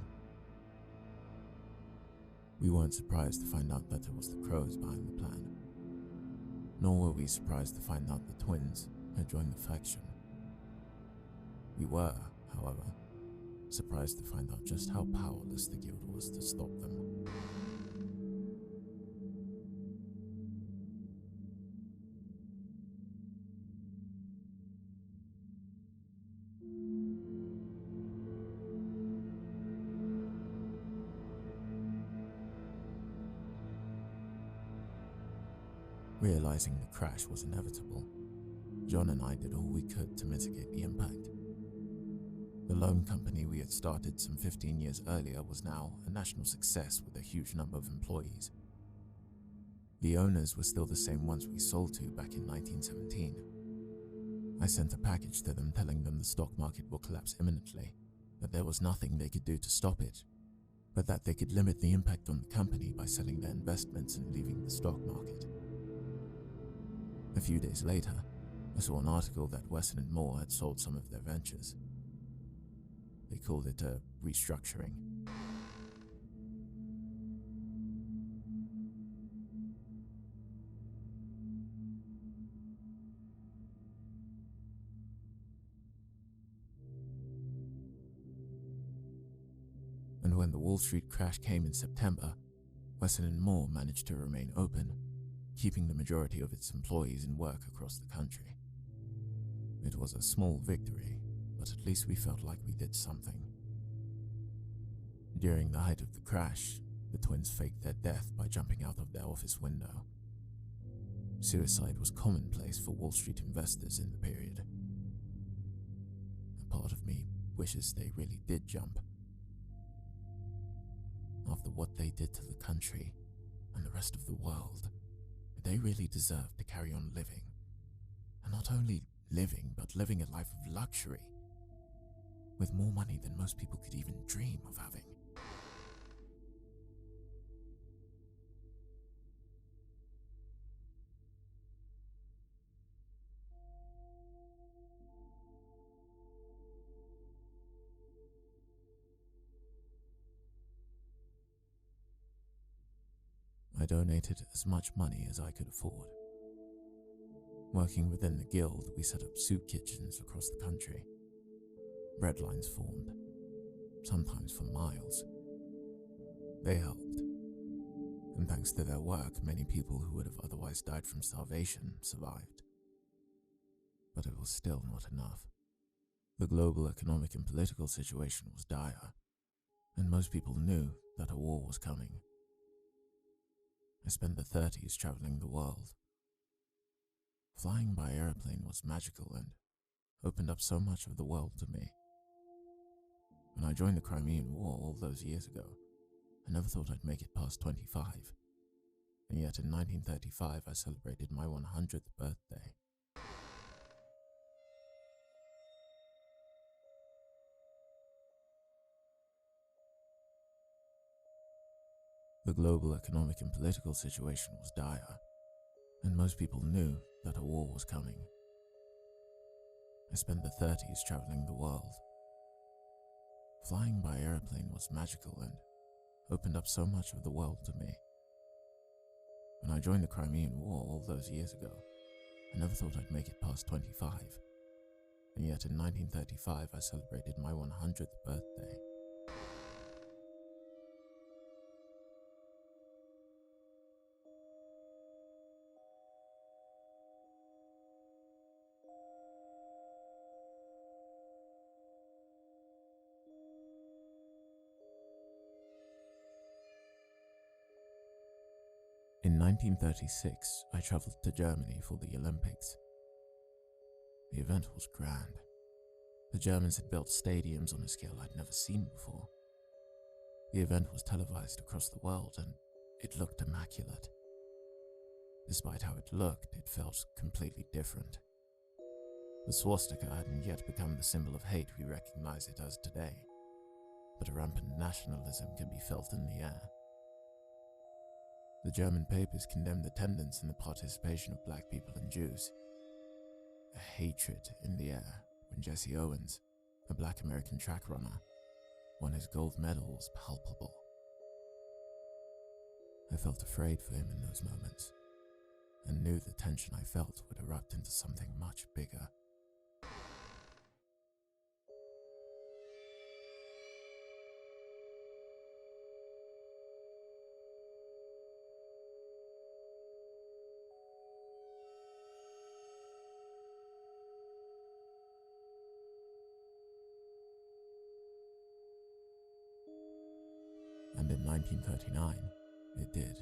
We weren't surprised to find out that it was the Crows behind the plan. Nor were we surprised to find out the twins had joined the faction. We were, however, surprised to find out just how powerless the guild was to stop them. Realizing the crash was inevitable, John and I did all we could to mitigate the impact. The loan company we had started some 15 years earlier was now a national success with a huge number of employees. The owners were still the same ones we sold to back in 1917. I sent a package to them telling them the stock market will collapse imminently, that there was nothing they could do to stop it, but that they could limit the impact on the company by selling their investments and leaving the stock market. A few days later, I saw an article that Wesson and Moore had sold some of their ventures. They called it a restructuring. And when the Wall Street crash came in September, Wesson and Moore managed to remain open, keeping the majority of its employees in work across the country. It was a small victory, but at least we felt like we did something. During the height of the crash, the twins faked their death by jumping out of their office window. Suicide was commonplace for Wall Street investors in the period. A part of me wishes they really did jump. After what they did to the country and the rest of the world, they really deserved to carry on living. And not only living, but living a life of luxury, with more money than most people could even dream of having. I donated as much money as I could afford. Working within the guild, we set up soup kitchens across the country. Bread lines formed, sometimes for miles. They helped, and thanks to their work, many people who would have otherwise died from starvation survived. But it was still not enough. The global economic and political situation was dire, and most people knew that a war was coming. I spent the 30s traveling the world. Flying by airplane was magical and opened up so much of the world to me. When I joined the Crimean War all those years ago, I never thought I'd make it past 25. And yet in 1935 I celebrated my 100th birthday. The global economic and political situation was dire, and most people knew that a war was coming. I spent the 30s traveling the world. Flying by airplane was magical and opened up so much of the world to me. When I joined the Crimean War all those years ago, I never thought I'd make it past 25. And yet in 1935 I celebrated my 100th birthday. In 1936, I traveled to Germany for the Olympics. The event was grand. The Germans had built stadiums on a scale I'd never seen before. The event was televised across the world, and it looked immaculate. Despite how it looked, it felt completely different. The swastika hadn't yet become the symbol of hate we recognize it as today, but rampant nationalism could be felt in the air. The German papers condemned attendance and the participation of black people and Jews. A hatred in the air when Jesse Owens, a black American track runner, won his gold medal was palpable. I felt afraid for him in those moments, and knew the tension I felt would erupt into something much bigger. And in 1939, it did.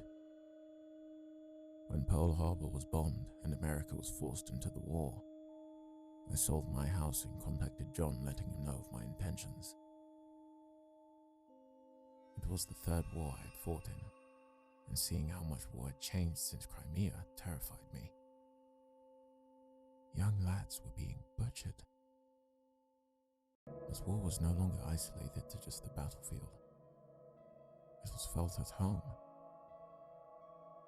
When Pearl Harbor was bombed and America was forced into the war, I sold my house and contacted John, letting him know of my intentions. It was the third war I had fought in, and seeing how much war had changed since Crimea terrified me. Young lads were being butchered. As war was no longer isolated to just the battlefield. It was felt at home.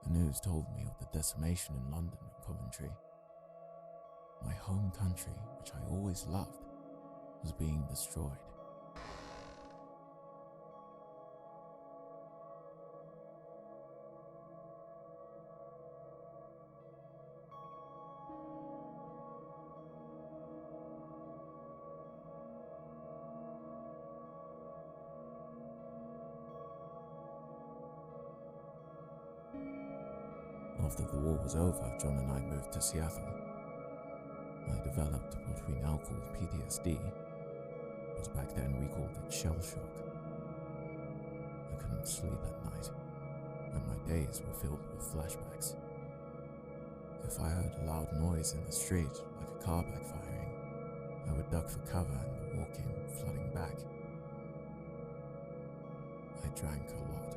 The news told me of the decimation in London and Coventry. My home country, which I always loved, was being destroyed. After the war was over, John and I moved to Seattle. I developed what we now call PTSD, but back then we called it shell shock. I couldn't sleep at night, and my days were filled with flashbacks. If I heard a loud noise in the street, like a car backfiring, I would duck for cover and the war came flooding back. I drank a lot.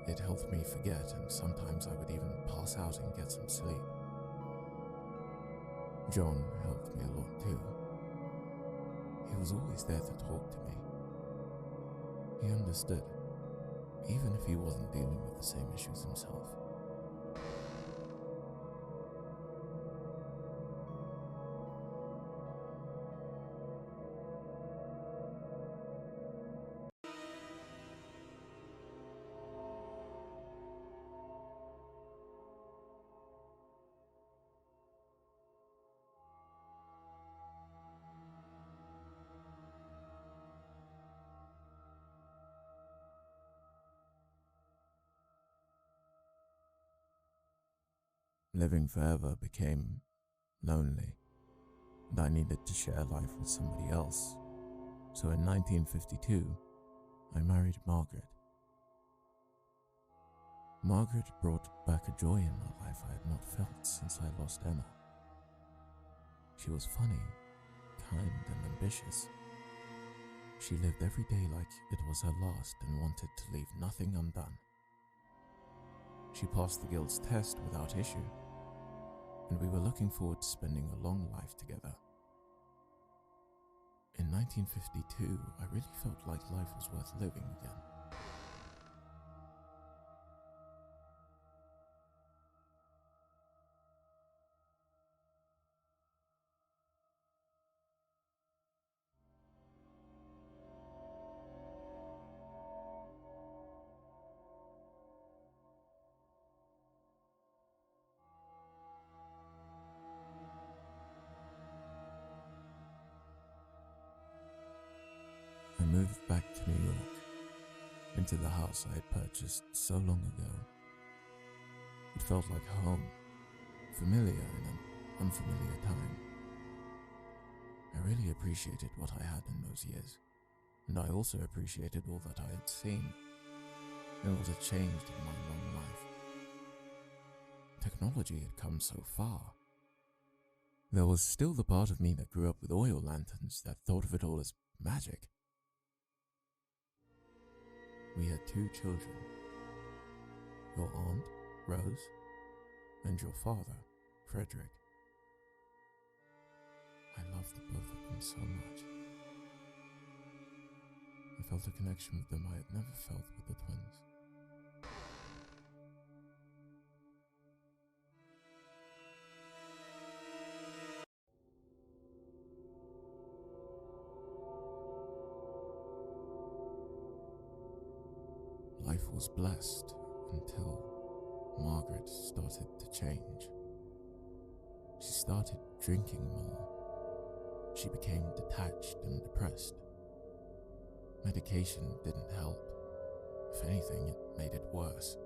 It helped me forget, and sometimes I would even pass out and get some sleep. John helped me a lot too. He was always there to talk to me. He understood, even if he wasn't dealing with the same issues himself. Living forever became lonely, and I needed to share life with somebody else. So in 1952, I married Margaret. Margaret brought back a joy in my life I had not felt since I lost Emma. She was funny, kind, and ambitious. She lived every day like it was her last and wanted to leave nothing undone. She passed the guild's test without issue, and we were looking forward to spending a long life together. In 1952, I really felt like life was worth living again. I moved back to New York, into the house I had purchased so long ago. It felt like home, familiar in an unfamiliar time. I really appreciated what I had in those years, and I also appreciated all that I had seen, and what had changed in my long life. Technology had come so far. There was still the part of me that grew up with oil lanterns that thought of it all as magic. We had 2 children, your aunt, Rose, and your father, Frederick. I loved the both of them so much. I felt a connection with them I had never felt with the twins. Life was blessed until Margaret started to change. She started drinking more. She became detached and depressed. Medication didn't help. If anything, it made it worse.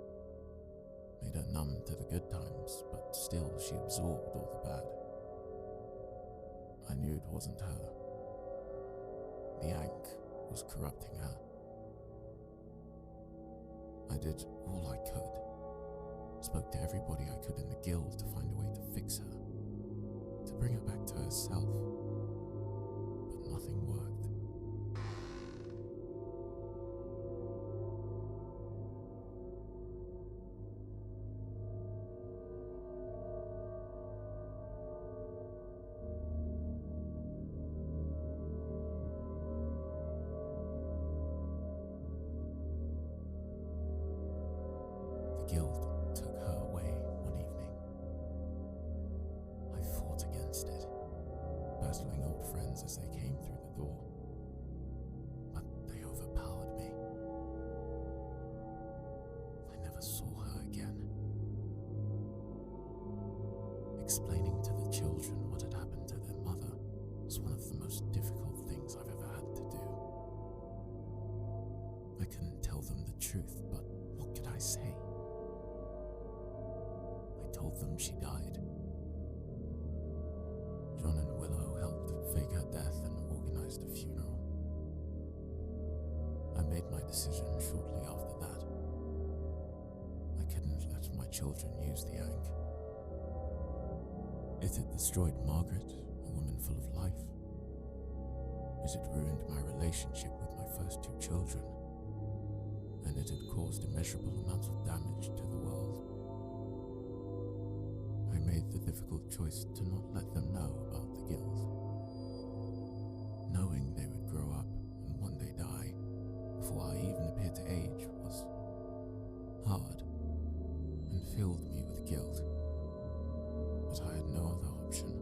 Made her numb to the good times, but still she absorbed all the bad. I knew it wasn't her. The Ankh was corrupting her. I did all I could. Spoke to everybody I could in the guild to find a way to fix her, to bring her back to herself. But nothing worked. The guild took her away one evening. I fought against it, battling old friends as they came through the door. But they overpowered me. I never saw her again. Explaining to the children what had happened to their mother was one of the most difficult things I've ever had to do. I couldn't tell them the truth, but what could I say? I told them she died. John and Willow helped fake her death and organized a funeral. I made my decision shortly after that. I couldn't let my children use the Ankh. It had destroyed Margaret, a woman full of life. It had ruined my relationship with my first two children, and it had caused immeasurable amounts of damage to the world. I made the difficult choice to not let them know about the guild. Knowing they would grow up and one day die before I even appeared to age was hard and filled me with guilt. But I had no other option.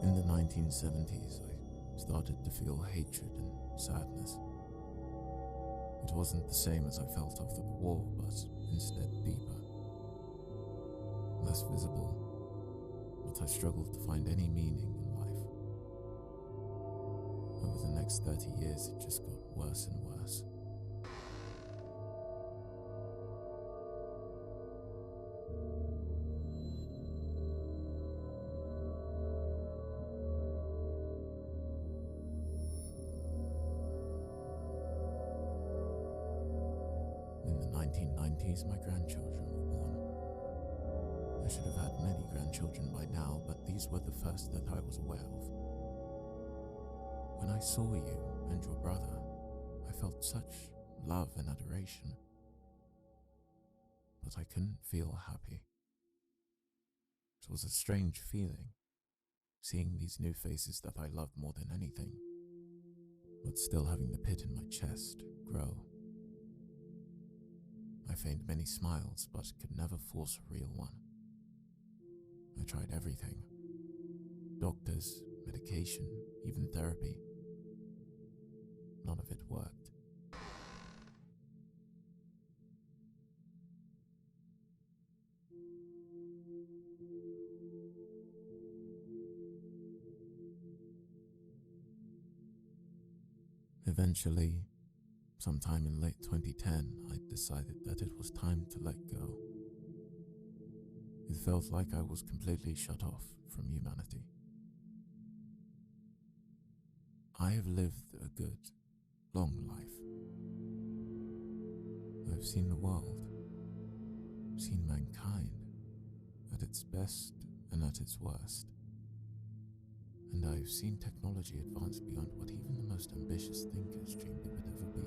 In the 1970s, I started to feel hatred and sadness. It wasn't the same as I felt after the war, but instead deeper. Less visible, but I struggled to find any meaning in life. Over the next 30 years, it just got worse and worse. In the 1990s, my grandchildren were born. I should have had many grandchildren by now, but these were the first that I was aware of. When I saw you and your brother, I felt such love and adoration. But I couldn't feel happy. It was a strange feeling, seeing these new faces that I loved more than anything, but still having the pit in my chest grow. I feigned many smiles, but could never force a real one. I tried everything. Doctors, medication, even therapy. None of it worked. Eventually, sometime in late 2010, I decided that it was time to let go. It felt like I was completely shut off from humanity. I have lived a good, long life. I've seen the world, seen mankind at its best and at its worst. And I've seen technology advance beyond what even the most ambitious thinkers dreamed it would ever be.